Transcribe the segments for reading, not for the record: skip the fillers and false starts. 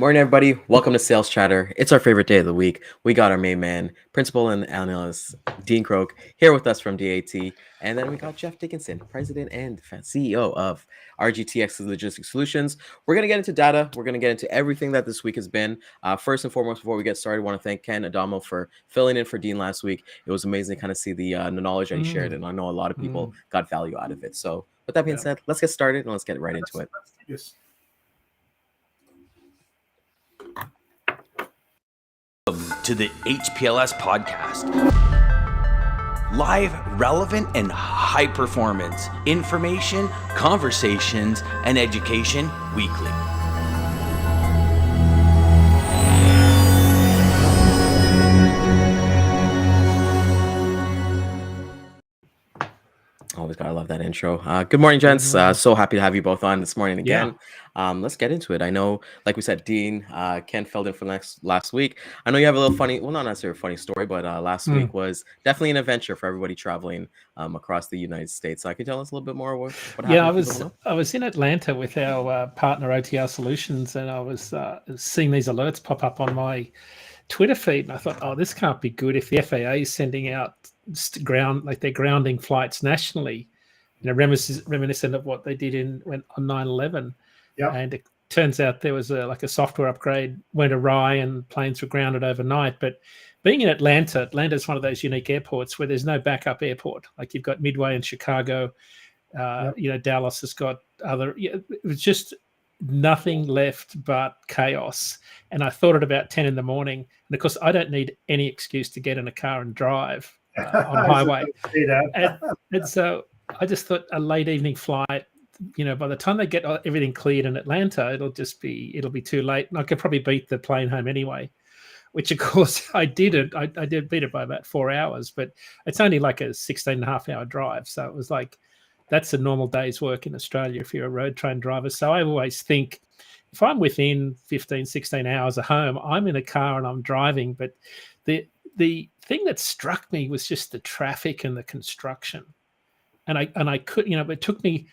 Morning, everybody. Welcome to Sales Chatter. It's our favorite day of the week. We got our main man, Principal and Analyst, Dean Croke, here with us from DAT. And then we got Jeff Dickinson, President and CEO of RGTX Logistics Solutions. We're going to get into data. We're going to get into everything that this week has been. First and foremost, before we get started, I want to thank Ken Adamo for filling in for Dean last week. It was amazing to kind of see the knowledge that he shared, and I know a lot of people got value out of it. So with that being said, let's get started and let's get right into it. Yes. Welcome to the HPLS podcast. Live, relevant, and high performance information, conversations, and education weekly. Always gotta love that intro. Good morning, gents. So happy to have you both on this morning again. Let's get into it. I know, like we said, Dean, Ken filled in for last week. I know you have a little funny, well, not necessarily a funny story, but last week was definitely an adventure for everybody traveling across the United States. So, could you tell us a little bit more what happened? I was in Atlanta with our partner OTR Solutions, and I was seeing these alerts pop up on my Twitter feed, and I thought, oh, this can't be good if the FAA is sending out they're grounding flights nationally, reminiscent of what they did on 9/11. Yep. And it turns out there was a software upgrade went awry and planes were grounded overnight. But being in Atlanta is one of those unique airports where there's no backup airport. Like you've got Midway in Chicago, Dallas has got other. It was just nothing left but chaos. And I thought at about 10 in the morning, and of course I don't need any excuse to get in a car and drive on a highway. And so I just thought a late evening flight, by the time they get everything cleared in Atlanta, it'll be too late. And I could probably beat the plane home anyway, which of course I didn't. I did beat it by about 4 hours, but it's only like a 16 and a half hour drive. So it was like, that's a normal day's work in Australia if you're a road train driver. So I always think if I'm within 15, 16 hours of home, I'm in a car and I'm driving. But the thing that struck me was just the traffic and the construction. And I could, it took me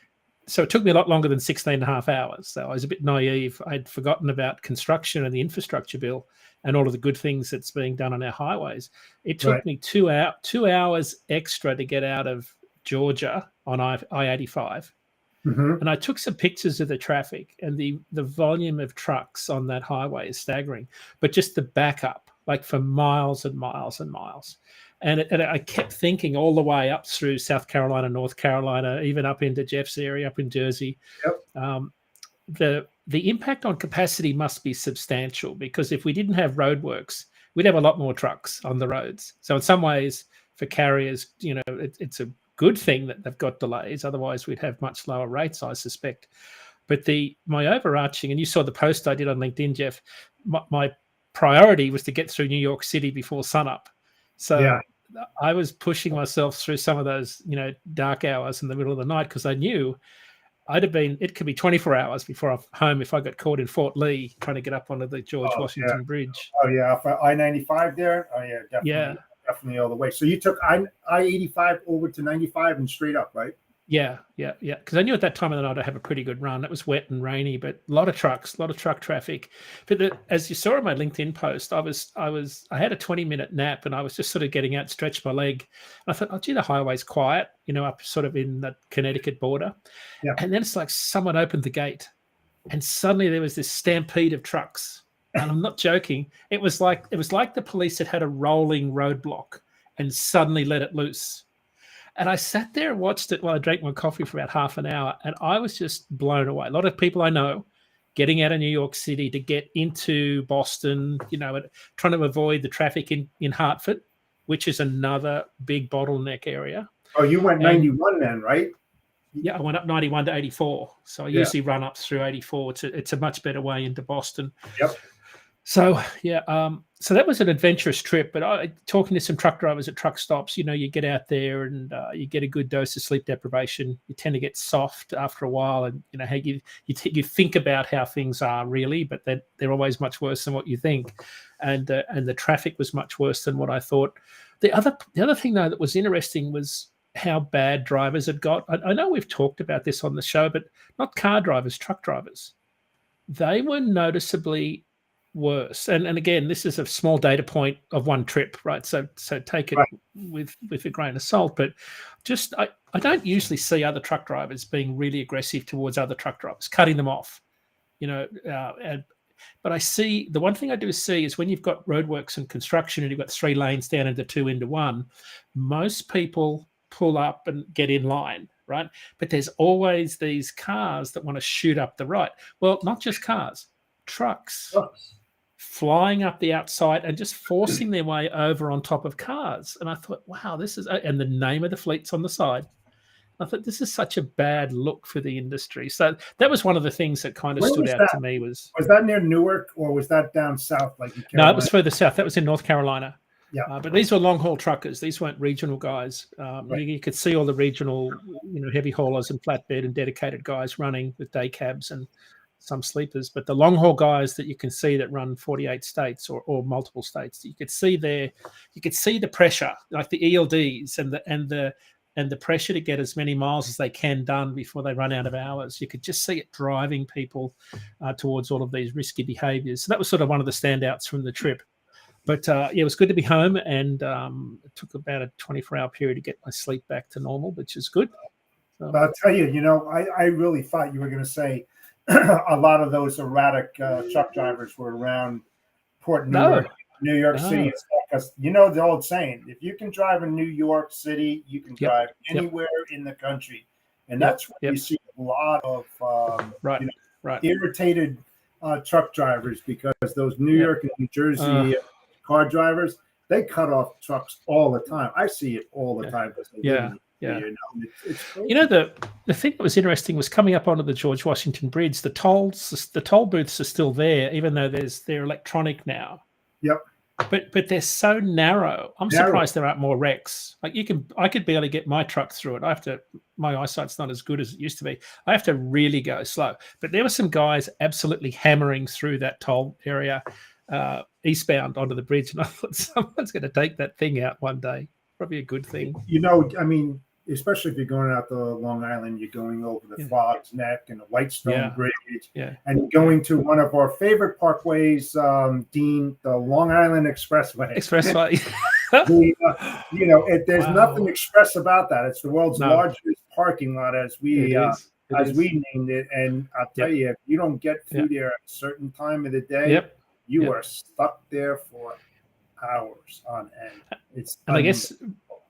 a lot longer than 16 and a half hours. So I was a bit naive. I'd forgotten about construction and the infrastructure bill and all of the good things that's being done on our highways. It took me 2 hours extra to get out of Georgia on I-85. And I took some pictures of the traffic, and the volume of trucks on that highway is staggering, but just the backup, like for miles and miles and miles. And I kept thinking all the way up through South Carolina, North Carolina, even up into Jeff's area, up in Jersey. Yep. The impact on capacity must be substantial, because if we didn't have roadworks, we'd have a lot more trucks on the roads. So in some ways, for carriers, it's a good thing that they've got delays. Otherwise, we'd have much lower rates, I suspect. But my overarching, and you saw the post I did on LinkedIn, Jeff, my priority was to get through New York City before sunup. So I was pushing myself through some of those, dark hours in the middle of the night, because I knew it could be 24 hours before I'm home if I got caught in Fort Lee trying to get up onto the George Washington Bridge. Oh, yeah. For I-95 there? Oh, yeah, definitely. Yeah. Definitely all the way. So you took I-85 over to 95 and straight up, right? Yeah. Because I knew at that time of the night I'd have a pretty good run. It was wet and rainy, but a lot of truck traffic. But as you saw in my LinkedIn post, I had a 20-minute nap, and I was just sort of getting out, stretched my leg. And I thought, oh, gee, the highway's quiet, up sort of in the Connecticut border. Yeah. And then it's like someone opened the gate, and suddenly there was this stampede of trucks. And I'm not joking. It was like the police had a rolling roadblock and suddenly let it loose. And I sat there and watched it while I drank my coffee for about half an hour, and I was just blown away. A lot of people I know getting out of New York City to get into Boston, trying to avoid the traffic in Hartford, which is another big bottleneck area. Oh, you went 91 then, right? Yeah, I went up 91 to 84. So I usually run up through 84. It's a much better way into Boston. Yep. So, so that was an adventurous trip. But talking to some truck drivers at truck stops, you get out there and you get a good dose of sleep deprivation. You tend to get soft after a while, and you think about how things are really, but they're always much worse than what you think. And the traffic was much worse than what I thought. The other thing though that was interesting was how bad drivers had got. I know we've talked about this on the show, but not car drivers, truck drivers. They were noticeably worse. And again, this is a small data point of one trip, right? So take it with a grain of salt. But just I don't usually see other truck drivers being really aggressive towards other truck drivers, cutting them off, but I see the one thing I do see is when you've got roadworks and construction and you've got 3 lanes down into 2 into 1, most people pull up and get in line, right? But there's always these cars that want to shoot up the right. Well, not just cars, trucks flying up the outside and just forcing their way over on top of cars. And I thought, wow, this is, and the name of the fleet's on the side. I thought this is such a bad look for the industry. So that was one of the things that kind of stood out to me. Was that near Newark or was that down south? Like in Carolina? No, it was further south. That was in North Carolina. Yeah, but these were long haul truckers. These weren't regional guys. You could see all the regional, heavy haulers and flatbed and dedicated guys running with day cabs and some sleepers. But the long haul guys that you can see that run 48 states or multiple states, you could see the pressure, like the ELDs and the pressure to get as many miles as they can done before they run out of hours. You could just see it driving people towards all of these risky behaviors. So that was sort of one of the standouts from the trip. But it was good to be home, and it took about a 24-hour period to get my sleep back to normal, which is good. So, but I'll tell you, I really thought you were going to say a lot of those erratic truck drivers were around Port New York City. Because the old saying, if you can drive in New York City, you can drive anywhere in the country. And that's where you see a lot of irritated truck drivers, because those New York and New Jersey car drivers, they cut off trucks all the time. I see it all the time. It's the thing that was interesting was coming up onto the George Washington Bridge, the toll booths are still there, even though they're electronic now. Yep. But they're so narrow. I'm surprised there aren't more wrecks. Like I could barely get my truck through it. My eyesight's not as good as it used to be. I have to really go slow. But there were some guys absolutely hammering through that toll area eastbound onto the bridge, and I thought someone's going to take that thing out one day. Probably a good thing. Especially if you're going out to Long Island, you're going over the Fog's Neck and the Whitestone Bridge, and going to one of our favorite parkways, Dean, the Long Island Expressway. There's nothing express about that. It's the world's largest parking lot, as we named it. And I'll tell you, if you don't get through there at a certain time of the day, you are stuck there for hours on end. I guess,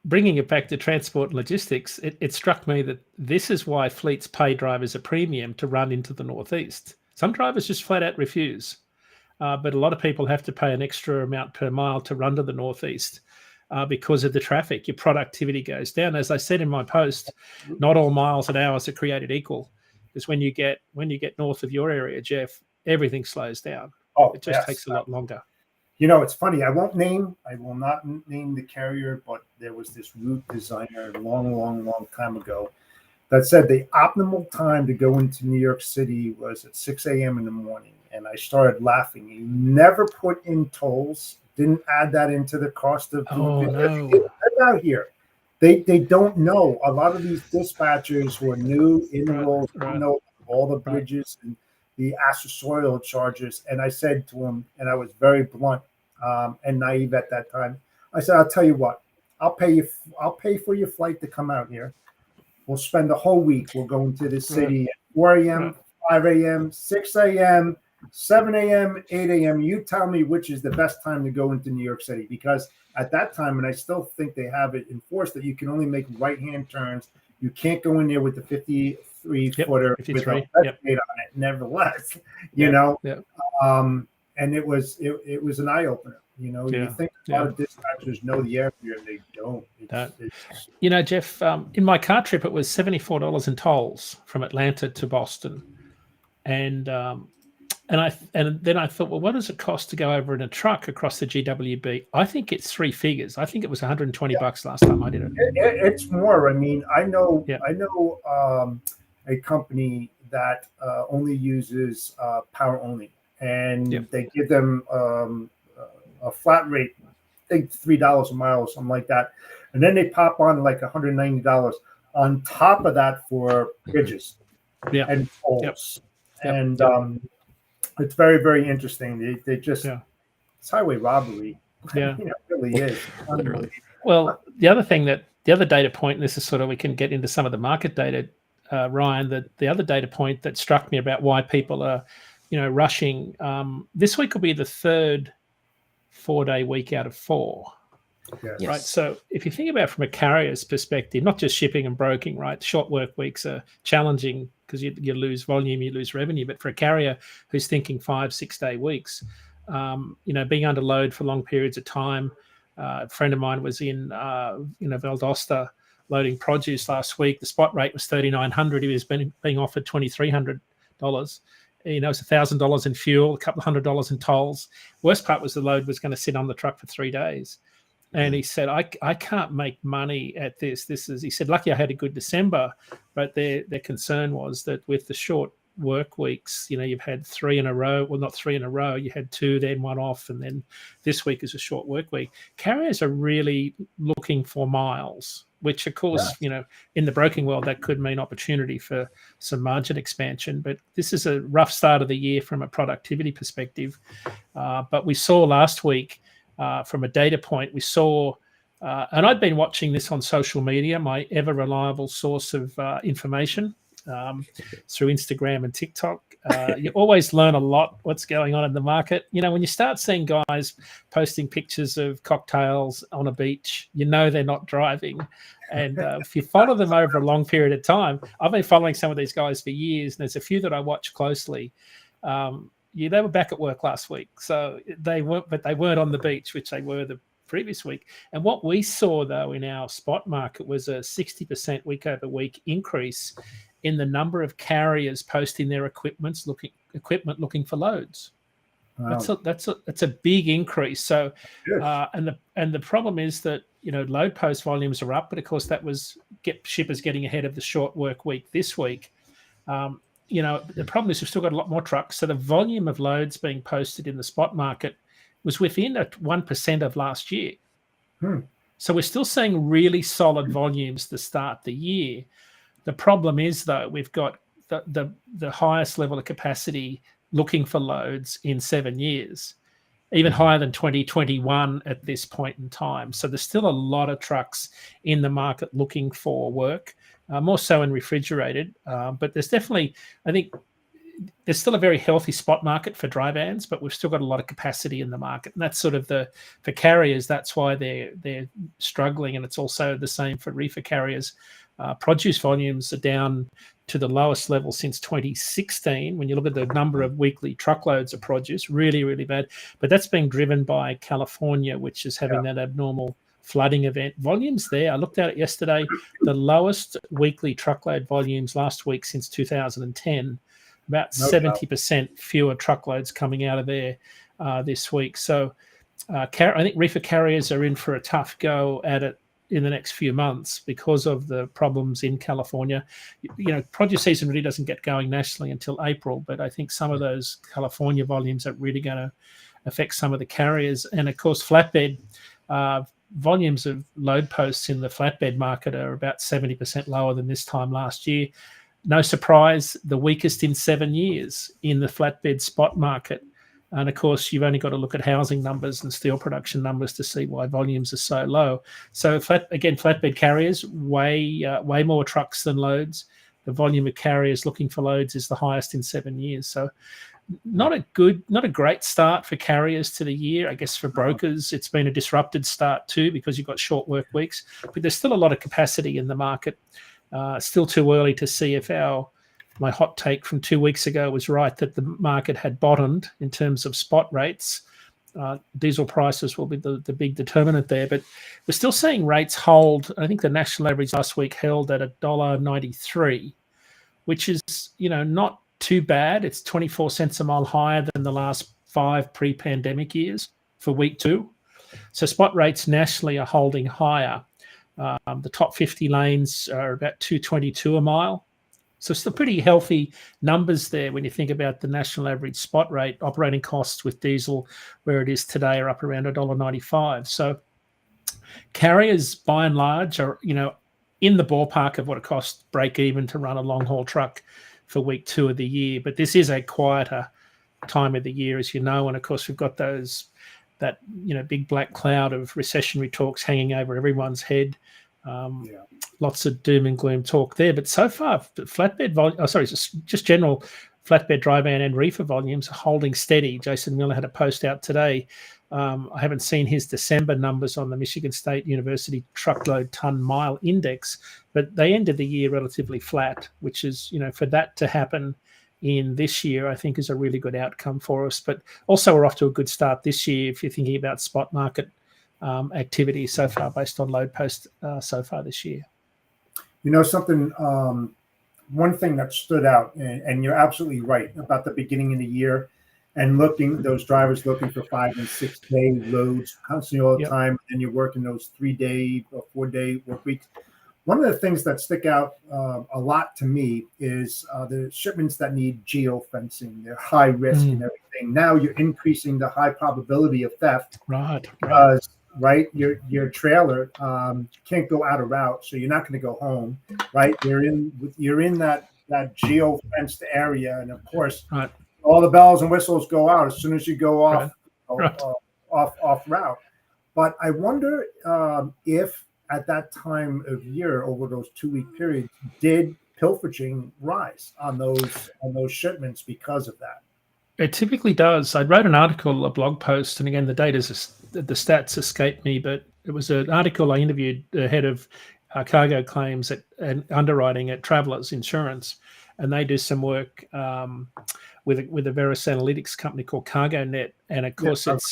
bringing it back to transport and logistics, it struck me that this is why fleets pay drivers a premium to run into the Northeast. Some drivers just flat out refuse, but a lot of people have to pay an extra amount per mile to run to the Northeast because of the traffic. Your productivity goes down. As I said in my post, not all miles and hours are created equal, because when you get north of your area, Jeff, everything slows down. It just takes a lot longer. It's funny. I will not name the carrier, but there was this route designer a long time ago that said the optimal time to go into New York City was at 6 a.m. in the morning. And I started laughing. He never put in tolls, didn't add that into the cost of out here. They don't know. A lot of these dispatchers who are new in the role don't know all the bridges and the accessorial charges. And I said to him, and I was very blunt and naive at that time, I said, I'll tell you what, I'll pay for your flight to come out here. We'll spend the whole week. We'll go into the city at 4 a.m., 5 a.m., 6 a.m., 7 a.m., 8 a.m. You tell me which is the best time to go into New York City, because at that time, and I still think they have it enforced, that you can only make right-hand turns. You can't go in there with the 53-footer with a plate on it. Nevertheless, and it was an eye opener. You think a lot of dispatchers know the area, and they don't. Jeff, in my car trip, it was $74 in tolls from Atlanta to Boston, and then I thought, well, what does it cost to go over in a truck across the GWB? I think it's 3 figures. I think it was $120 last time I did it. It's more. I mean, I know a company that only uses power only, and they give them a flat rate, I think $3 a mile or something like that, and then they pop on like $190 on top of that for bridges and tolls. It's very, very interesting. They just Yeah. it's highway robbery. Yeah. It really is. Literally. Well, the other data point, and this is sort of, we can get into some of the market data, Ryan, the other data point that struck me about why people are, rushing. This week will be the third 4-day week out of 4. Yes. Yes. Right. So if you think about from a carrier's perspective, not just shipping and broking, right? Short work weeks are challenging because you lose volume, you lose revenue. But for a carrier who's thinking 5-6 day weeks, being under load for long periods of time. A friend of mine was in Valdosta loading produce last week. The spot rate was $3,900. He was being offered $2,300. It's $1,000 in fuel, a couple of $100 in tolls. Worst part was the load was going to sit on the truck for 3 days. And he said, I can't make money at this. He said, lucky I had a good December, but their concern was that with the short work weeks, you've had 3 in a row. Well, not 3 in a row. You had 2, then 1 off, and then this week is a short work week. Carriers are really looking for miles, which of course, in the broking world, that could mean opportunity for some margin expansion. But this is a rough start of the year from a productivity perspective. But we saw last week, from a data point, we saw, and I'd been watching this on social media, my ever reliable source of information, through Instagram and TikTok. You always learn a lot what's going on in the market. When you start seeing guys posting pictures of cocktails on a beach, they're not driving. And if you follow them over a long period of time, I've been following some of these guys for years, and there's a few that I watch closely. They were back at work last week, so they weren't on the beach, which they were the previous week. And what we saw, though, in our spot market was a 60% week over week increase in the number of carriers posting their equipment looking for loads. Wow. That's a big increase. So, and the problem is that load post volumes are up, but of course that was shippers getting ahead of the short work week this week. The problem is we've still got a lot more trucks. So the volume of loads being posted in the spot market was within 1% of last year. So we're still seeing really solid volumes to start the year. The problem is, though, we've got the highest level of capacity looking for loads in 7 years, even higher than 2021 at this point in time. So there's still a lot of trucks in the market looking for work. More so in refrigerated, but there's definitely, I think, there's still a very healthy spot market for dry vans, but we've still got a lot of capacity in the market, and that's sort of for carriers. That's why they're struggling, and it's also the same for reefer carriers. Produce volumes are down to the lowest level since 2016. When you look at the number of weekly truckloads of produce, really, really bad. But that's being driven by California, which is having that abnormal flooding event. Volumes there, I looked at it yesterday, the lowest weekly truckload volumes last week since 2010, about 70% fewer truckloads coming out of there this week. So I think reefer carriers are in for a tough go at it in the next few months because of the problems in California. Produce season really doesn't get going nationally until April, but I think some of those California volumes are really going to affect some of the carriers. And of course, flatbed, volumes of load posts in the flatbed market are about 70% lower than this time last year. No surprise, the weakest in 7 years in the flatbed spot market. And of course, you've only got to look at housing numbers and steel production numbers to see why volumes are so low. So flatbed carriers, way more trucks than loads. The volume of carriers looking for loads is the highest in 7 years. So not a great start for carriers to the year. I guess for brokers, it's been a disrupted start too because you've got short work weeks, but there's still a lot of capacity in the market. Still too early to see if my hot take from 2 weeks ago was right, that the market had bottomed in terms of spot rates. Diesel prices will be the big determinant there, but we're still seeing rates hold. I think the national average last week held at $1.93, which is, not too bad. It's 24 cents a mile higher than the last 5 pre-pandemic years for week 2. So spot rates nationally are holding higher. The top 50 lanes are about $2.22 a mile. So still pretty healthy numbers there when you think about the national average spot rate. Operating costs with diesel, where it is today, are up around $1.95. So carriers, by and large, are in the ballpark of what it costs break even to run a long haul truck for week 2 of the year. But this is a quieter time of the year, as you know, and of course we've got that big black cloud of recessionary talks hanging over everyone's head. Lots of doom and gloom talk there, but so far flatbed volume, just general flatbed, dry van and reefer volumes are holding steady. Jason Miller had a post out today. I haven't seen his December numbers on the Michigan State University truckload ton mile index, but they ended the year relatively flat, which is, for that to happen in this year, I think is a really good outcome for us. But also we're off to a good start this year if you're thinking about spot market activity so far based on load post so far this year. Something, one thing that stood out, and you're absolutely right about the beginning of the year and those drivers looking for 5 and 6 day loads constantly all the time, and you're working those 3-day or 4-day work weeks. One of the things that stick out a lot to me is the shipments that need geofencing. They're high risk and everything. Now you're increasing the high probability of theft. Because your trailer can't go out of route, so you're not going to go home. Right, you're in that geo-fenced area, and of course, all the bells and whistles go out as soon as you go off off route. But I wonder if at that time of year, over those 2-week periods, did pilfering rise on those shipments because of that? It typically does. I wrote an article, a blog post, and again, the stats escape me, but it was an article I interviewed the head of cargo claims and underwriting at Travelers Insurance, and they do some work with a various analytics company called CargoNet, and of course it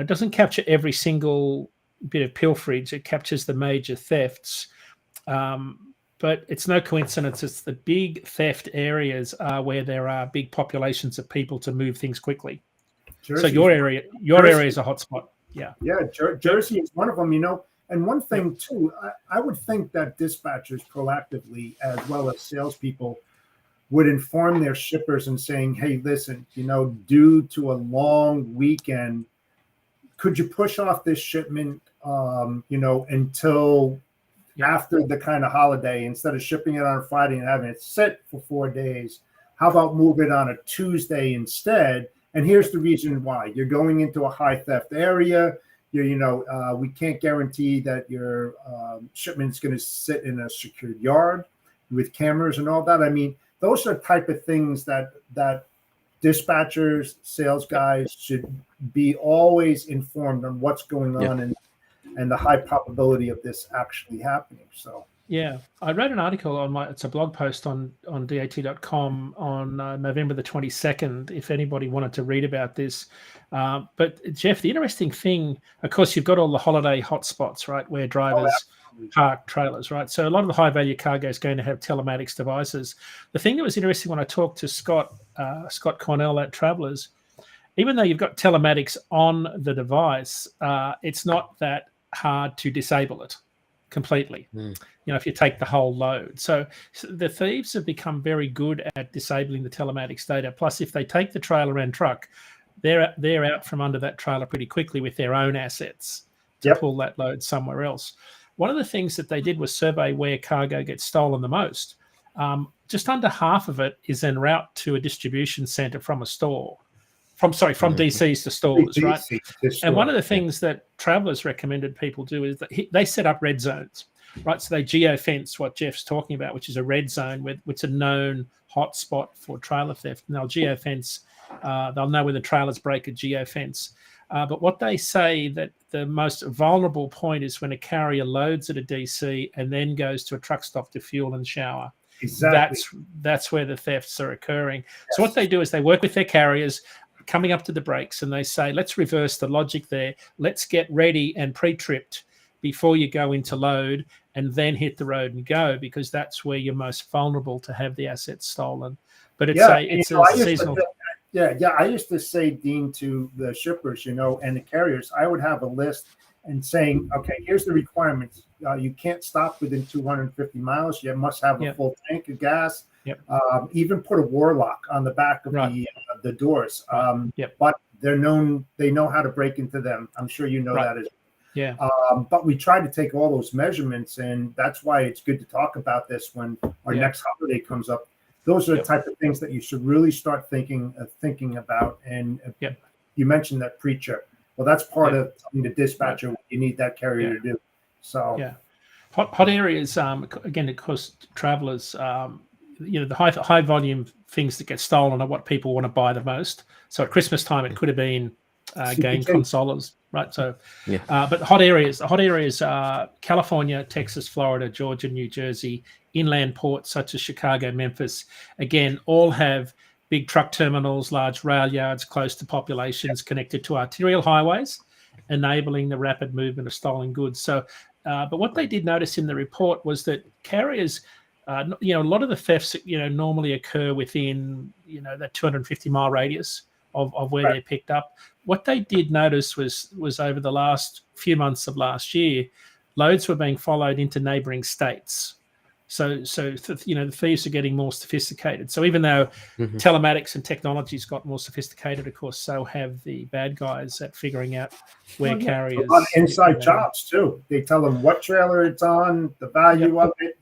doesn't capture every single bit of pilferage. It captures the major thefts, but it's no coincidence. It's the big theft areas where there are big populations of people to move things quickly. So your area is a hotspot. Jersey is one of them. And one thing too, I would think that dispatchers proactively, as well as salespeople, would inform their shippers and saying, "Hey, listen, due to a long weekend, could you push off this shipment, until after the kind of holiday, instead of shipping it on a Friday and having it sit for 4 days? How about move it on a Tuesday instead? And here's the reason why: you're going into a high theft area. We can't guarantee that your shipment's going to sit in a secured yard with cameras and all that." I mean, those are type of things that dispatchers, sales guys should be always informed on what's going on and the high probability of this actually happening. So I wrote an article it's a blog post on dat.com on November the 22nd, if anybody wanted to read about this. But Jeff, the interesting thing, of course, you've got all the holiday hotspots, right, where drivers park trailers, right? So a lot of the high value cargo is going to have telematics devices. The thing that was interesting when I talked to Scott Cornell at Travelers, even though you've got telematics on the device, it's not that hard to disable it completely. If you take the whole load. So the thieves have become very good at disabling the telematics data. Plus, if they take the trailer and truck, they're out from under that trailer pretty quickly with their own assets to pull that load somewhere else. One of the things that they did was survey where cargo gets stolen the most. Just under half of it is en route to a distribution center from a store. From DCs to stores, right? And one of the things that Travelers recommended people do is that they set up red zones, right? So they geofence what Jeff's talking about, which is a red zone, which is a known hotspot for trailer theft. And they'll geofence. They'll know when the trailers break a geofence. But what they say that the most vulnerable point is when a carrier loads at a DC and then goes to a truck stop to fuel and shower. Exactly. That's where the thefts are occurring. Yes. So what they do is they work with their carriers coming up to the breaks, and they say, let's reverse the logic there. Let's get ready and pre-tripped before you go into load and then hit the road and go, because that's where you're most vulnerable to have the assets stolen. But it's a seasonal. I used to say, Dean, to the shippers, and the carriers, I would have a list and saying, okay, here's the requirements. You can't stop within 250 miles. You must have a full tank of gas. Even put a warlock on the back of the doors. But they know how to break into them. I'm sure you know that as well. But we try to take all those measurements, and that's why it's good to talk about this when our next holiday comes up. those are the type of things that you should really start thinking about. And you mentioned that pre-check. Well, that's part of telling the dispatcher what you need that carrier to do. So hot areas, again, of course, travelers, the high volume things that get stolen are what people want to buy the most. So at Christmas time, it could have been game consoles, right? So, but hot areas are California, Texas, Florida, Georgia, New Jersey, inland ports such as Chicago, Memphis. Again, all have big truck terminals, large rail yards close to populations connected to arterial highways, enabling the rapid movement of stolen goods. So, but what they did notice in the report was that carriers, a lot of the thefts, normally occur within, that 250-mile radius of where they're picked up. What they did notice was over the last few months of last year, loads were being followed into neighboring states. So the thieves are getting more sophisticated. So even though telematics and technology's got more sophisticated, of course, so have the bad guys at figuring out where carriers. A lot of inside jobs too. They tell them what trailer it's on, the value of it.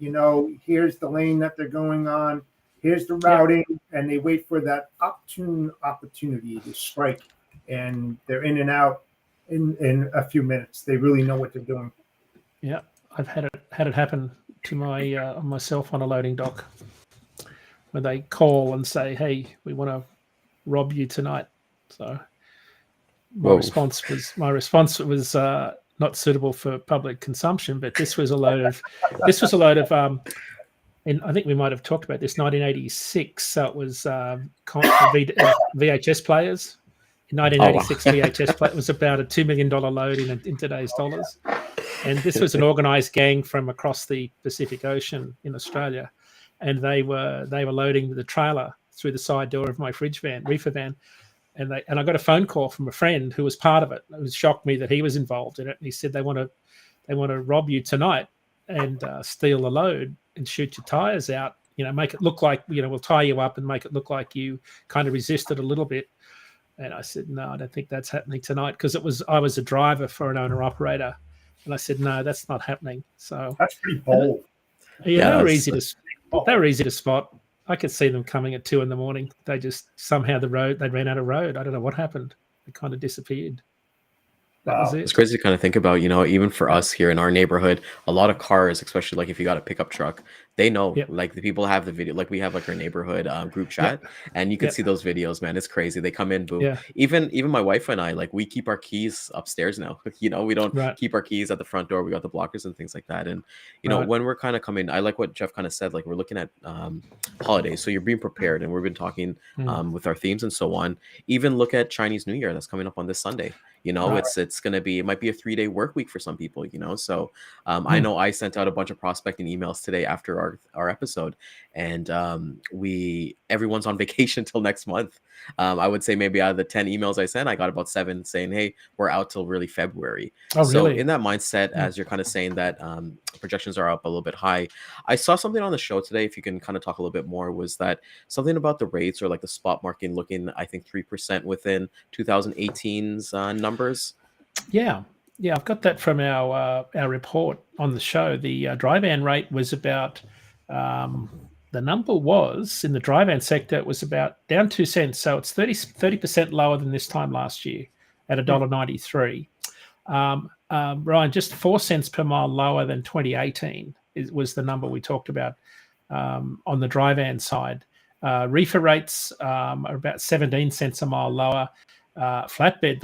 Here's the lane that they're going on. Here's the routing, and they wait for that opportune opportunity to strike, and they're in and out in a few minutes. They really know what they're doing. Yeah, I've had it happen to myself on a loading dock, where they call and say, "Hey, we want to rob you tonight." So my response was not suitable for public consumption, but this was a load of and I think we might have talked about this, 1986. So it was VHS players. In 1986, VHS play was about a $2 million load in today's dollars. And this was an organized gang from across the Pacific Ocean in Australia. And they were loading the trailer through the side door of my reefer van. And I got a phone call from a friend who was part of it. It shocked me that he was involved in it. And he said, they want to rob you tonight and steal the load and shoot your tires out, make it look like, we'll tie you up and make it look like you kind of resisted a little bit. And I said, no, I don't think that's happening tonight, because I was a driver for an owner operator. And I said, no, that's not happening. So that's pretty bold. They were easy to spot. I could see them coming at 2 a.m. They just somehow they ran out of road. I don't know what happened. They kind of disappeared. That was it. It's crazy to kind of think about, even for us here in our neighborhood, a lot of cars, especially like if you got a pickup truck, they know, like the people have the video, like we have like our neighborhood group chat, and you can see those videos, man. It's crazy. They come in, boom. Yeah. Even my wife and I, like we keep our keys upstairs now. We don't keep our keys at the front door. We got the blockers and things like that. And when we're kind of coming, I like what Jeff kind of said, like we're looking at holidays, so you're being prepared, and we've been talking with our themes and so on. Even look at Chinese New Year that's coming up on this Sunday. It's going to be, it might be a 3-day work week for some people, so I know I sent out a bunch of prospecting emails today after our episode, and everyone's on vacation till next month. I would say maybe out of the 10 emails I sent, I got about 7 saying, hey, we're out till really February. So really? In that mindset, as you're kind of saying that projections are up a little bit high, I saw something on the show today, if you can kind of talk a little bit more, was that something about the rates or like the spot market looking, I think 3% within 2018's numbers. Yeah, I've got that from our report on the show. The dry van rate was about the number was in the dry van sector, it was about down 2 cents. So it's 30% lower than this time last year at $1.93. Ryan, just 4 cents per mile lower than 2018 was the number we talked about on the dry van side. Reefer rates are about 17 cents a mile lower. Flatbed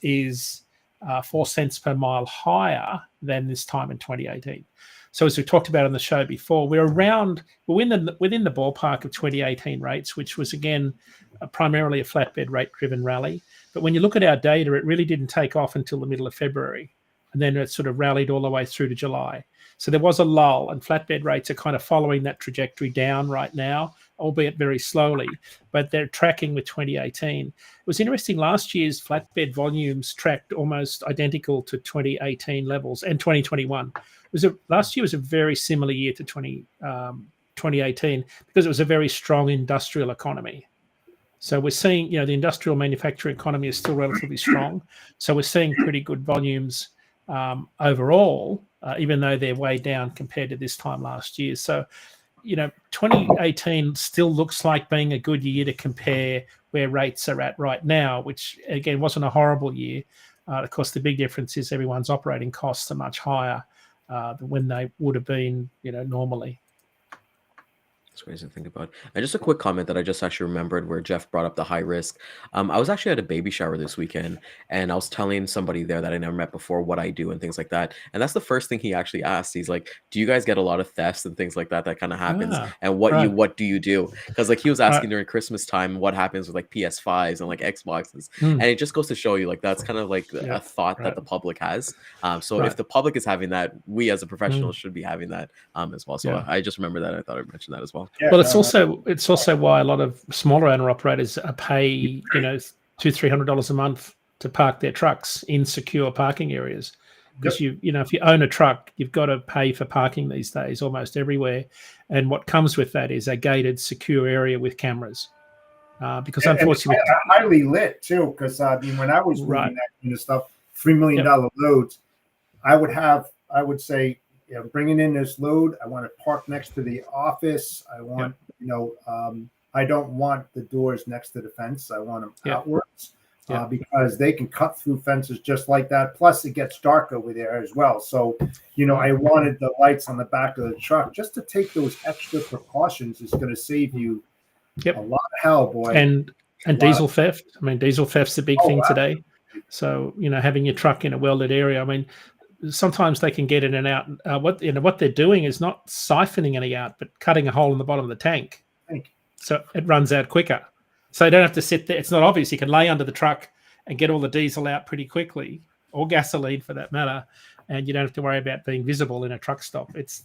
is 4 cents per mile higher than this time in 2018. So as we talked about on the show before, we're within the ballpark of 2018 rates, which was again primarily a flatbed rate driven rally. But when you look at our data, it really didn't take off until the middle of February, and then it sort of rallied all the way through to July. So there was a lull, and flatbed rates are kind of following that trajectory down right now, albeit very slowly, but they're tracking with 2018. It was interesting, last year's flatbed volumes tracked almost identical to 2018 levels and 2021. Last year was a very similar year to 2018 because it was a very strong industrial economy. So we're seeing, the industrial manufacturing economy is still relatively strong. So we're seeing pretty good volumes overall, even though they're way down compared to this time last year. So, 2018 still looks like being a good year to compare where rates are at right now, which again wasn't a horrible year. Of course, the big difference is everyone's operating costs are much higher than when they would have been, normally. It's crazy to think about. And just a quick comment that I just actually remembered where Jeff brought up the high risk. I was actually at a baby shower this weekend, and I was telling somebody there that I never met before what I do and things like that. And that's the first thing he actually asked. He's like, "Do you guys get a lot of thefts and things like that? That kind of happens, and what do you do?" Because like he was asking during Christmas time what happens with like PS5s and like Xboxes, and it just goes to show you like that's kind of like a thought that the public has. So if the public is having that, we as a professional should be having that as well. So I just remember that. I thought I'd mention that as well. Yeah, well, it's also why a lot of smaller owner operators pay $200-300 a month to park their trucks in secure parking areas, because if you own a truck, you've got to pay for parking these days almost everywhere, and what comes with that is a gated, secure area with cameras. Because unfortunately, and it's highly lit too. Because when I was moving that kind of stuff, $3 million loads, I would say, bringing in this load, I want to park next to the office. I want, I don't want the doors next to the fence. I want them outwards because they can cut through fences just like that. Plus, it gets dark over there as well. So, I wanted the lights on the back of the truck just to take those extra precautions. Is going to save you a lot of hell, boy. And diesel theft. I mean, diesel theft's a big thing today. So, having your truck in a well-lit area. I mean, sometimes they can get in and out. What they're doing is not siphoning any out, but cutting a hole in the bottom of the tank, so it runs out quicker. So you don't have to sit there. It's not obvious. You can lay under the truck and get all the diesel out pretty quickly, or gasoline for that matter, and you don't have to worry about being visible in a truck stop. It's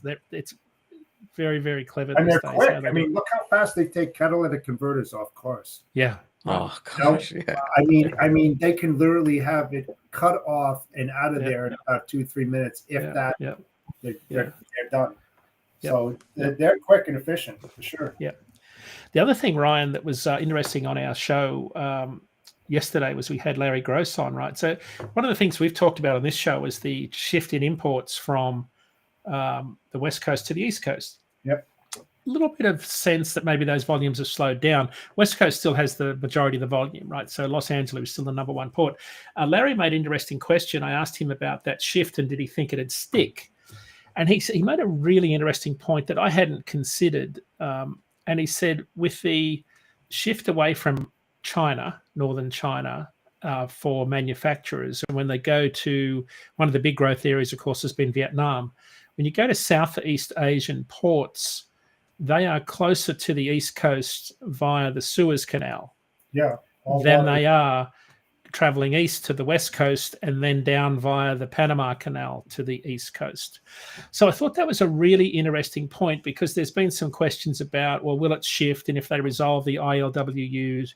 very, very clever. And they're quick. I mean, look how fast they take catalytic converters off cars. Yeah. Oh gosh. I mean, they can literally have it cut off and out of there in about 2-3 minutes, if that. They're done. So they're quick and efficient for sure. Yeah. The other thing, Ryan, that was interesting on our show yesterday was we had Larry Gross on, right? So one of the things we've talked about on this show is the shift in imports from the West Coast to the East Coast. Yep. A little bit of sense that maybe those volumes have slowed down. West Coast still has the majority of the volume, right? So Los Angeles is still the number one port. Larry made an interesting question. I asked him about that shift and did he think it'd stick? And he made a really interesting point that I hadn't considered. And he said with the shift away from China, northern China, for manufacturers, and when they go to one of the big growth areas, of course, has been Vietnam. When you go to Southeast Asian ports, they are closer to the East Coast via the Suez Canal than they are traveling east to the West Coast and then down via the Panama Canal to the East Coast. So I thought that was a really interesting point, because there's been some questions about, well, will it shift? And if they resolve the ILWU's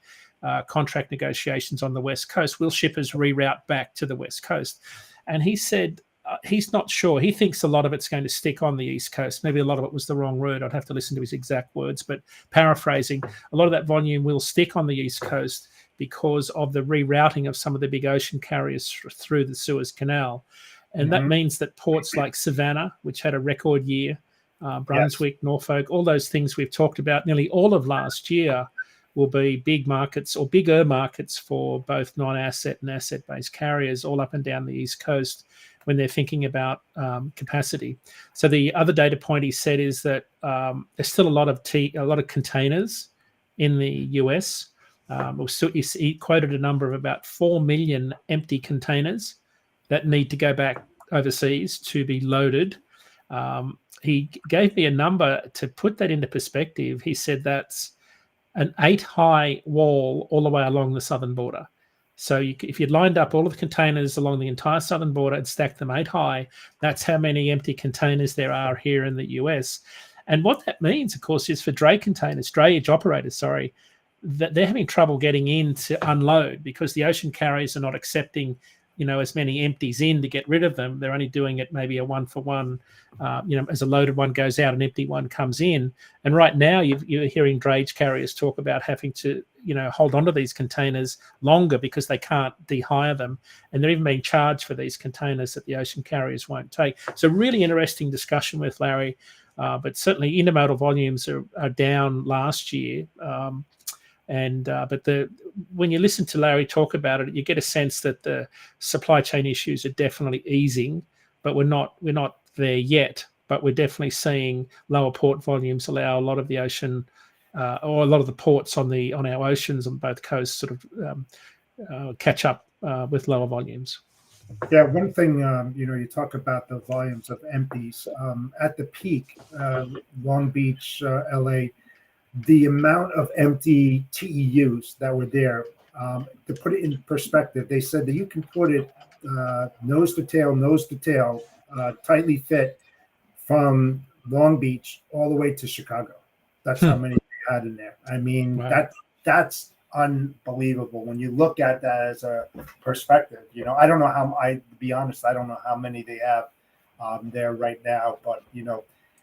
contract negotiations on the West Coast, will shippers reroute back to the West Coast? And he said, he's not sure. He thinks a lot of it's going to stick on the East Coast. Maybe a lot of it was the wrong word. I'd have to listen to his exact words, but paraphrasing, a lot of that volume will stick on the East Coast because of the rerouting of some of the big ocean carriers through the Suez Canal. And that means that ports like Savannah, which had a record year, Brunswick, Norfolk, all those things we've talked about, nearly all of last year will be big markets or bigger markets for both non-asset and asset-based carriers all up and down the East Coast when they're thinking about capacity. So the other data point he said is that there's still a lot of containers in the US. He quoted a number of about 4 million empty containers that need to go back overseas to be loaded. He gave me a number to put that into perspective. He said that's an 8-high wall all the way along the southern border. So if you'd lined up all of the containers along the entire southern border and stacked them 8 high, that's how many empty containers there are here in the US. And what that means, of course, is for drayage operators, that they're having trouble getting in to unload because the ocean carriers are not accepting, as many empties in to get rid of them. They're only doing it maybe a 1-for-1, as a loaded one goes out, an empty one comes in. And right now you're hearing drayage carriers talk about having to, hold onto these containers longer because they can't de-hire them. And they're even being charged for these containers that the ocean carriers won't take. So really interesting discussion with Larry But certainly intermodal volumes are down last year. But when you listen to Larry talk about it, you get a sense that the supply chain issues are definitely easing, but we're not there yet. But we're definitely seeing lower port volumes allow a lot of the ocean, or a lot of the ports on our oceans on both coasts sort of catch up with lower volumes. Yeah, one thing, you talk about the volumes of empties. At the peak, Long Beach, LA, the amount of empty TEUs that were there, to put it in perspective, they said that you can put it nose to tail, tightly fit from Long Beach all the way to Chicago. That's how many they had in there. I mean, wow. That's unbelievable when you look at that as a perspective. I don't know to be honest, I don't know how many they have there right now, but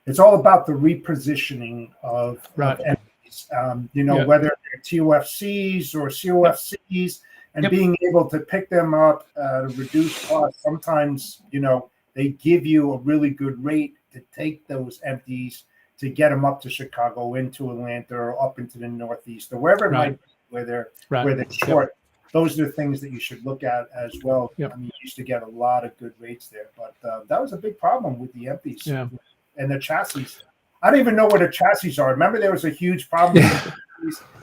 it's all about the repositioning of empties, whether they're TOFCs or COFCs, and being able to pick them up at a reduced cost. Sometimes, they give you a really good rate to take those empties to get them up to Chicago, into Atlanta, or up into the Northeast, or wherever it might be, where they're short. Those are the things that you should look at as well. I mean, you used to get a lot of good rates there, but that was a big problem with the empties and the chassis. I don't even know where the chassis are. Remember, there was a huge problem with the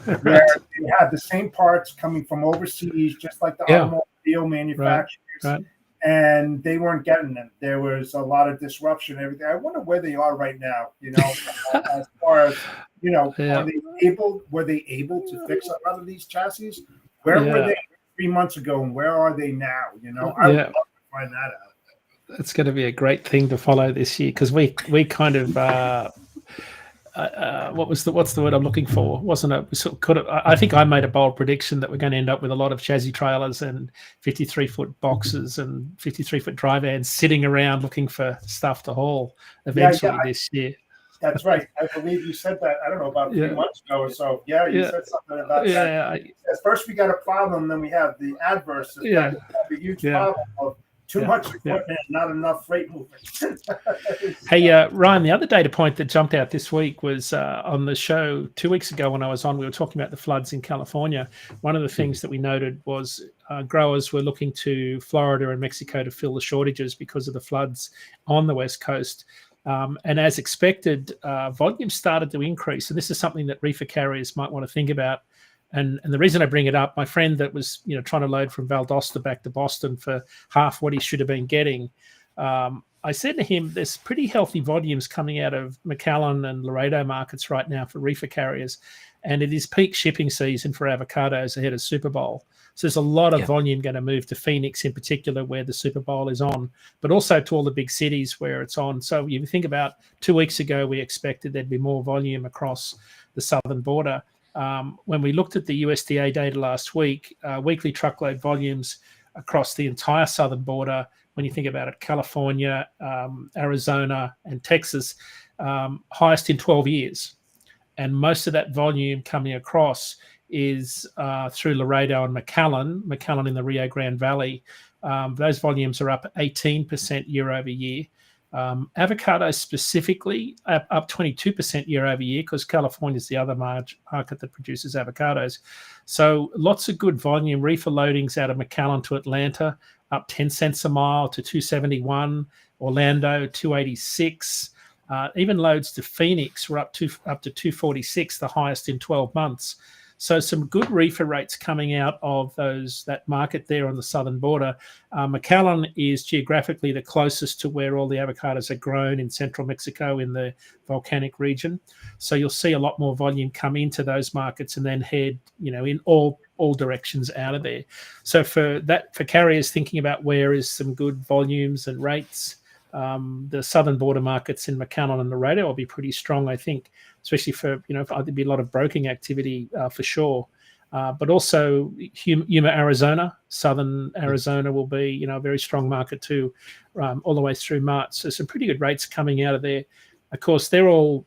chassis where they had the same parts coming from overseas, just like the automobile manufacturers, and they weren't getting them. There was a lot of disruption and everything. I wonder where they are right now, as far as, were they able to fix a lot of these chassis? Where were they 3 months ago, and where are they now? I would love to find that out. It's going to be a great thing to follow this year, because we kind of what's the word I'm looking for? Wasn't it? We sort of could have, I think I made a bold prediction that we're going to end up with a lot of chassis trailers and 53-foot boxes and 53-foot dry vans sitting around looking for stuff to haul eventually this year. That's right. I believe you said that, I don't know, about 3 months ago or so. Yeah, you said something about that. At first, we got a problem, then we have the adverse effect. We have a huge problem of too much equipment, not enough freight movement. Hey, Ryan, the other data point that jumped out this week was on the show 2 weeks ago when I was on, we were talking about the floods in California. One of the things that we noted was growers were looking to Florida and Mexico to fill the shortages because of the floods on the West Coast. And as expected, volume started to increase. And this is something that reefer carriers might want to think about. And the reason I bring it up, my friend that was trying to load from Valdosta back to Boston for half what he should have been getting, I said to him, there's pretty healthy volumes coming out of McAllen and Laredo markets right now for reefer carriers. And it is peak shipping season for avocados ahead of Super Bowl. So there's a lot of volume going to move to Phoenix in particular, where the Super Bowl is on, but also to all the big cities where it's on. So if you think about 2 weeks ago, we expected there'd be more volume across the southern border. When we looked at the USDA data last week, weekly truckload volumes across the entire southern border, when you think about it, California, Arizona, and Texas, highest in 12 years. And most of that volume coming across is through Laredo and McAllen in the Rio Grande Valley. Those volumes are up 18% year over year. Avocados specifically up 22% year over year, because California is the other market that produces avocados. So lots of good volume. Reefer loadings out of McAllen to Atlanta up 10 cents a mile to $2.71. Orlando $2.86. Even loads to Phoenix were up to $2.46, the highest in 12 months. So some good reefer rates coming out of that market there on the southern border. McAllen is geographically the closest to where all the avocados are grown in central Mexico in the volcanic region. So you'll see a lot more volume come into those markets and then head, in all directions out of there. So for carriers thinking about where is some good volumes and rates, the southern border markets in McAllen and Laredo will be pretty strong, I think, especially for, there'd be a lot of broking activity for sure. But also Yuma, Arizona, southern Arizona will be, a very strong market too, all the way through March. So some pretty good rates coming out of there. Of course, they're all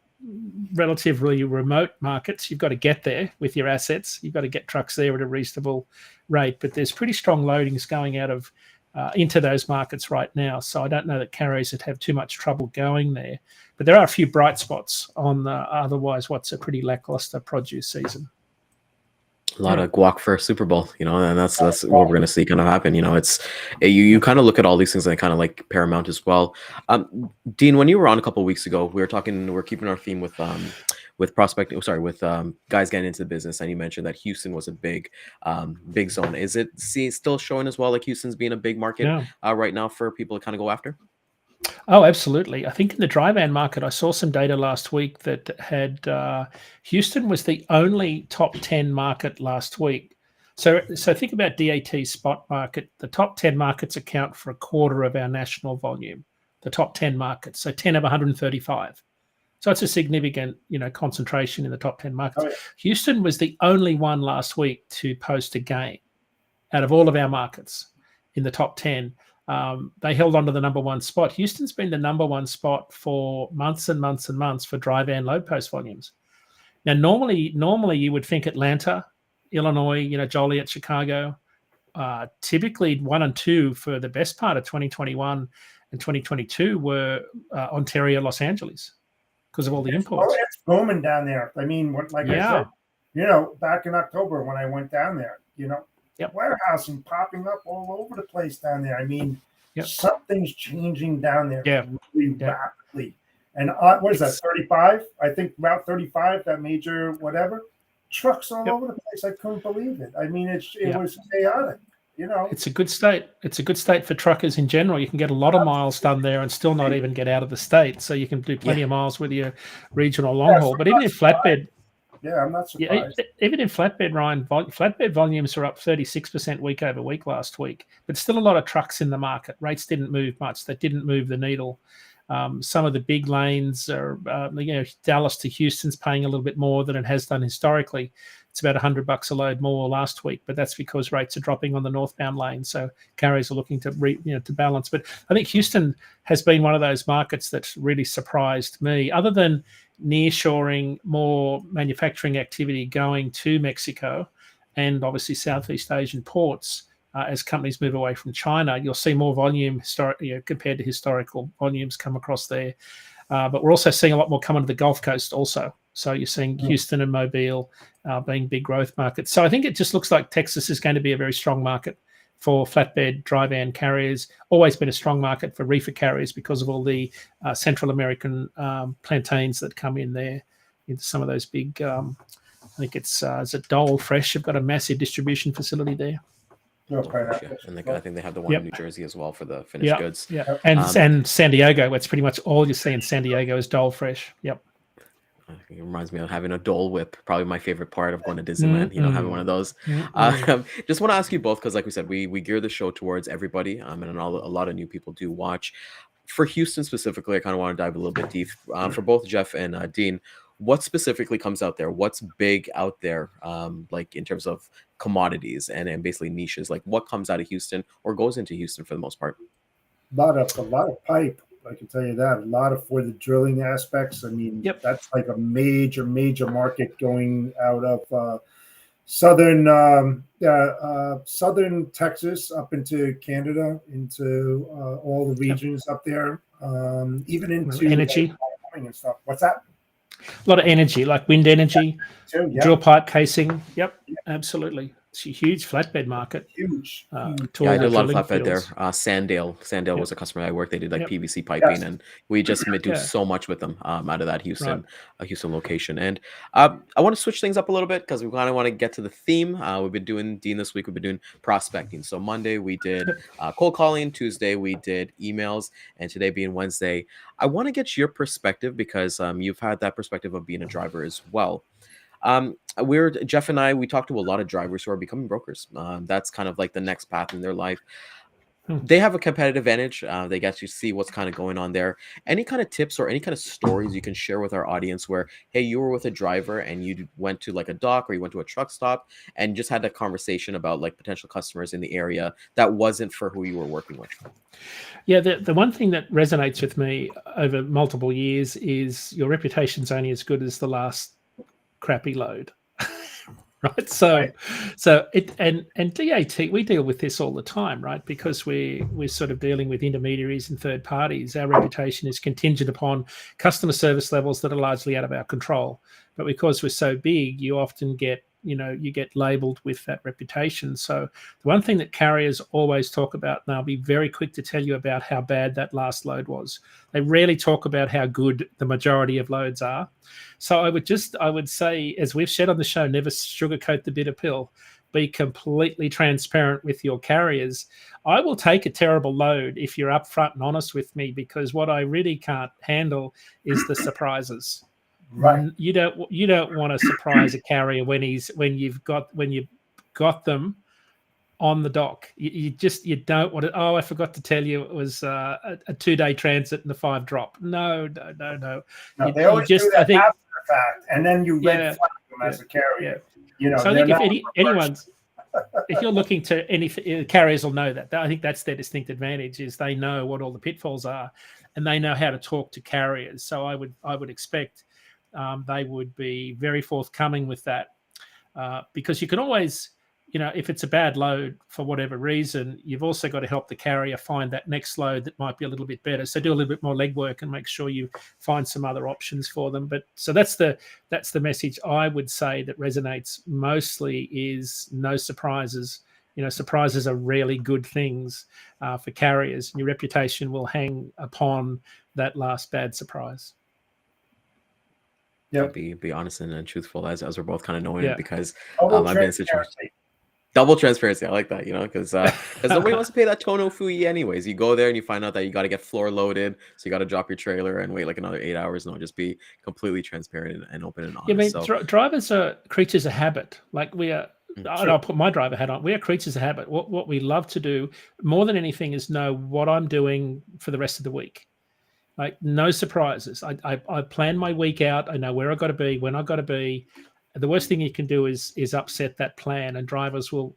relatively remote markets. You've got to get there with your assets. You've got to get trucks there at a reasonable rate. But there's pretty strong loadings going out of into those markets right now. So I don't know that carriers would have too much trouble going there. But there are a few bright spots on otherwise what's a pretty lackluster produce season. A lot of guac for Super Bowl, and that's what we're going to see kind of happen. It's you kind of look at all these things and kind of like paramount as well. Dean, when you were on a couple of weeks ago, we're keeping our theme with prospecting. With guys getting into the business, and you mentioned that Houston was a big zone. Is it still showing as well like Houston's being a big market right now for people to kind of go after? Oh, absolutely. I think in the dry van market, I saw some data last week that had Houston was the only top 10 market last week. So think about DAT spot market. The top 10 markets account for a quarter of our national volume, the top 10 markets. So 10 of 135. So it's a significant, concentration in the top 10 markets. Oh, yeah. Houston was the only one last week to post a gain out of all of our markets in the top 10. They held on to the number one spot. Houston's been the number one spot for months and months and months for dry van load post volumes. Now, normally you would think Atlanta, Illinois, Joliet, Chicago, typically 1 and 2 for the best part of 2021 and 2022 were Ontario, Los Angeles, because of all the imports. It's booming down there. I mean, I said, back in October when I went down there, warehousing popping up all over the place down there. I mean, something's changing down there really rapidly. And what is that, 35? I think Route 35, that major whatever, trucks all over the place. I couldn't believe it. I mean, it was chaotic. It's a good state. It's a good state for truckers in general. You can get a lot of miles done there and still not even get out of the state. So you can do plenty of miles with your regional long haul. But even in flatbed, I'm not surprised. Even in flatbed, Ryan, flatbed volumes are up 36% week over week last week, but still a lot of trucks in the market. Rates didn't move much. That didn't move the needle. Some of the big lanes are, Dallas to Houston's paying a little bit more than it has done historically. It's about $100 a load more last week, but that's because rates are dropping on the northbound lane. So carriers are looking to to balance. But I think Houston has been one of those markets that's really surprised me. Other than nearshoring, more manufacturing activity going to Mexico, and obviously Southeast Asian ports, as companies move away from China, you'll see more volume compared to historical volumes come across there. But we're also seeing a lot more coming to the Gulf Coast also. So you're seeing Houston and Mobile being big growth markets. So I think it just looks like Texas is going to be a very strong market for flatbed dry van carriers. Always been a strong market for reefer carriers because of all the Central American plantains that come in there into some of those big, I think is it Dole Fresh? They've got a massive distribution facility there. And I think they have the one in New Jersey as well for the finished goods. Yeah, and San Diego. It's pretty much all you see in San Diego is Dole Fresh. Yep. It reminds me of having a Dole Whip. Probably my favorite part of going to Disneyland. Having one of those. Just want to ask you both because, like we said, we gear the show towards everybody, and a lot of new people do watch. For Houston specifically, I kind of want to dive a little bit deep. For both Jeff and Dean, what specifically comes out there? What's big out there, like in terms of commodities and basically niches? Like what comes out of Houston or goes into Houston for the most part? A lot of pipe. I can tell you that. A lot of for the drilling aspects. I mean, that's like a major market going out of southern Texas up into Canada, into all the regions up there, even into energy and stuff. What's that? A lot of energy, like wind energy, drill pipe casing. Yep, absolutely. It's a huge flatbed market. Huge. I did a lot of flatbed there. Sandale was a customer I worked. They did like PVC piping, and we just do so much with them out of that Houston location. And I want to switch things up a little bit because we kind of want to get to the theme. We've been doing, Dean, this week, we've been doing prospecting. So Monday we did cold calling. Tuesday we did emails. And today being Wednesday, I want to get your perspective because you've had that perspective of being a driver as well. Jeff and I, we talked to a lot of drivers who are becoming brokers. That's kind of like the next path in their life. They have a competitive advantage. They get to see what's kind of going on there. Any kind of tips or any kind of stories you can share with our audience where, hey, you were with a driver and you went to like a dock or you went to a truck stop and just had a conversation about like potential customers in the area that wasn't for who you were working with? Yeah, the one thing that resonates with me over multiple years is your reputation's only as good as the last crappy load. right? So it and DAT, we deal with this all the time, right? Because we're sort of dealing with intermediaries and third parties. Our reputation is contingent upon customer service levels that are largely out of our control. But because we're so big, you often get labeled with that reputation. So the one thing that carriers always talk about, and I'll be very quick to tell you about how bad that last load was. They rarely talk about how good the majority of loads are. So I would say, as we've said on the show, never sugarcoat the bitter pill. Be completely transparent with your carriers. I will take a terrible load if you're upfront and honest with me, because what I really can't handle is the surprises. Right. You don't want to surprise a carrier when you've got them on the dock. You don't want to. Oh, I forgot to tell you it was a 2-day transit and a 5 drop. No. They always do that after the fact, and then you red flag them as a carrier. Yeah. So I think if you're looking to any carriers will know that. I think that's their distinct advantage, is they know what all the pitfalls are, and they know how to talk to carriers. So I would expect they would be very forthcoming with that, because you can always, if it's a bad load for whatever reason, you've also got to help the carrier find that next load that might be a little bit better. So do a little bit more legwork and make sure you find some other options for them. But so that's the message I would say that resonates mostly, is no surprises. Surprises are really good things for carriers, and your reputation will hang upon that last bad surprise. Yeah, be honest and truthful as we're both kind of knowing it, because I've been in a situation. Double transparency, I like that, because nobody wants to pay that tono fee anyways. You go there and you find out that you got to get floor loaded, so you got to drop your trailer and wait like another 8 hours. No, just be completely transparent and open and honest. Yeah, drivers are creatures of habit. Like we are. I'll put my driver hat on. We are creatures of habit. What we love to do more than anything is know what I'm doing for the rest of the week. Like, no surprises. I plan my week out. I know where I got to be, when I got to be. The worst thing you can do is upset that plan. And drivers will,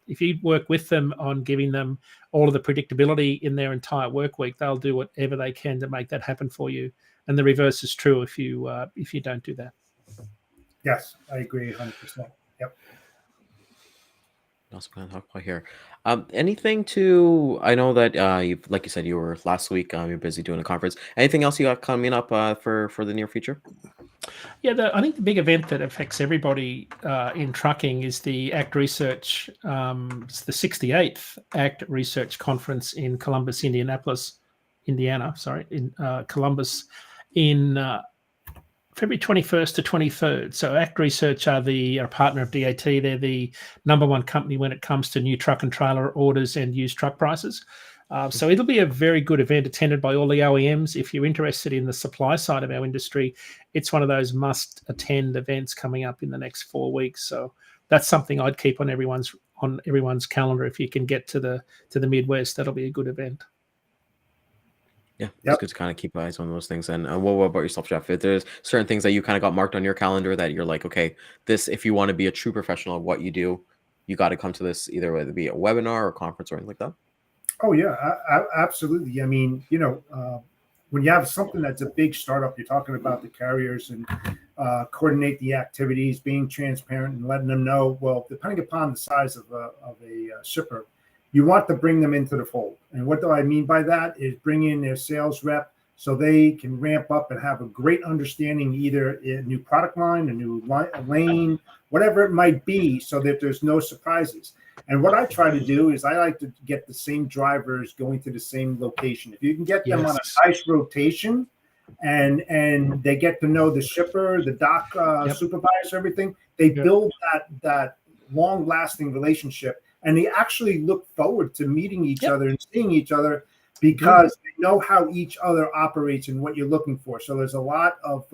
if you work with them on giving them all of the predictability in their entire work week, they'll do whatever they can to make that happen for you. And the reverse is true if you don't do that. Yes, I agree 100%. Yep. Also going to talk about here. Anything to? I know that like you said, you were last week. You're busy doing a conference. Anything else you got coming up for the near future? Yeah, I think the big event that affects everybody in trucking is the ACT Research. It's the 68th ACT Research Conference in Columbus, Indiana. In Columbus, in February 21st to 23rd. So ACT Research are a partner of DAT. They're the number one company when it comes to new truck and trailer orders and used truck prices. So it'll be a very good event attended by all the OEMs. If you're interested in the supply side of our industry, it's one of those must-attend events coming up in the next 4 weeks. So that's something I'd keep on everyone's calendar. If you can get to the Midwest, that'll be a good event. Yeah, it's good to kind of keep eyes on those things. And what about yourself, Jeff? If there's certain things that you kind of got marked on your calendar that you're like, okay, this, if you want to be a true professional of what you do, you got to come to this, either whether it be a webinar or a conference or anything like that. Oh yeah, absolutely. I mean, when you have something that's a big startup, you're talking about the carriers and coordinate the activities, being transparent and letting them know. Well, depending upon the size of a shipper, you want to bring them into the fold. And what do I mean by that is bring in their sales rep so they can ramp up and have a great understanding, either a new product line, a new lane, whatever it might be, so that there's no surprises. And what I try to do is I like to get the same drivers going to the same location. If you can get them on a nice rotation and they get to know the shipper, the dock supervisor, everything, they build that long-lasting relationship. And they actually look forward to meeting each other and seeing each other, because they know how each other operates and what you're looking for. So there's a lot of,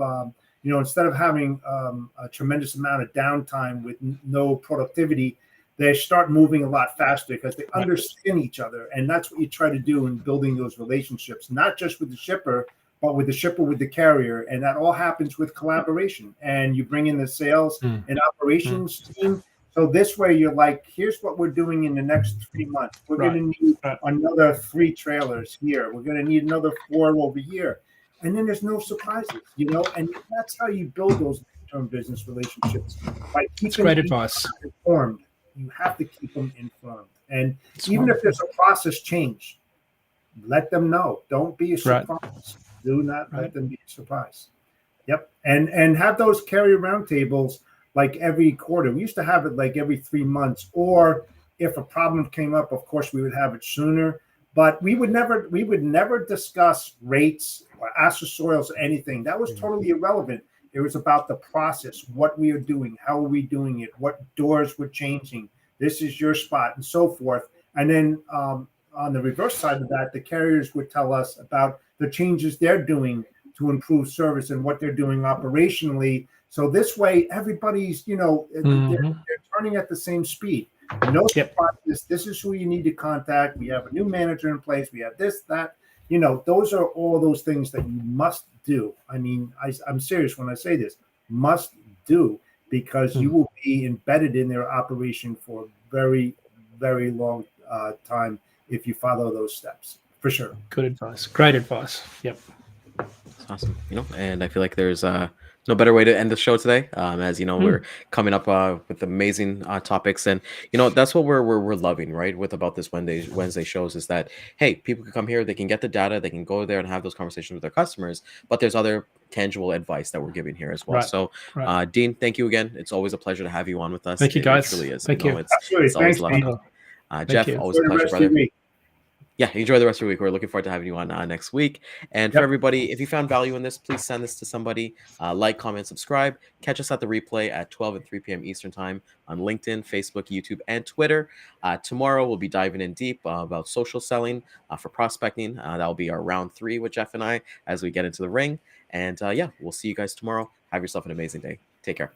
instead of having a tremendous amount of downtime with no productivity, they start moving a lot faster because they understand each other. And that's what you try to do in building those relationships, not just with the shipper, but with the shipper, with the carrier. And that all happens with collaboration. And you bring in the sales and operations team. So this way you're like, here's what we're doing in the next 3 months. We're going to need another 3 trailers here. We're going to need another 4 over here. And then there's no surprises, and that's how you build those long-term business relationships by It's keeping great each advice. other informed. You have to keep them informed, and It's even if wonderful. there's a process change, let them know. Don't be a Right. surprise. Do not let Right. them be a surprise. Yep, and have those carrier roundtables like every quarter. We used to have it like every 3 months, or if a problem came up, of course we would have it sooner. But we would never discuss rates or accessorials or anything. That was totally irrelevant. It was about the process, what we are doing, how are we doing it, what doors we're changing. This is your spot, and so forth. And then on the reverse side of that, the carriers would tell us about the changes they're doing to improve service and what they're doing operationally. So this way, everybody's, they're turning at the same speed. No Yep. surprises. This is who you need to contact. We have a new manager in place. We have this, that. Those are all those things that you must do. I mean, I'm serious when I say this. Must do, because you will be embedded in their operation for a very, very long time if you follow those steps. For sure. Good advice. Great advice. Yep. That's awesome. And I feel like there's no better way to end the show today. As we're coming up with amazing topics, and that's what we're loving, right? With about this Wednesday shows is that, hey, people can come here, they can get the data, they can go there and have those conversations with their customers, but there's other tangible advice that we're giving here as well. Right. So, Right. Dean, thank you again. It's always a pleasure to have you on with us. Thank you, guys. It truly is. Thank you. Absolutely. It's always Thanks, lovely. Pete. Jeff, you. always a Enjoy the pleasure, rest of brother. your week. Yeah, enjoy the rest of your week. We're looking forward to having you on next week. And for everybody, if you found value in this, please send this to somebody. Like, comment, subscribe. Catch us at the replay at 12 and 3 p.m. Eastern Time on LinkedIn, Facebook, YouTube, and Twitter. Tomorrow, we'll be diving in deep about social selling for prospecting. That'll be our round 3 with Jeff and I as we get into the ring. And we'll see you guys tomorrow. Have yourself an amazing day. Take care.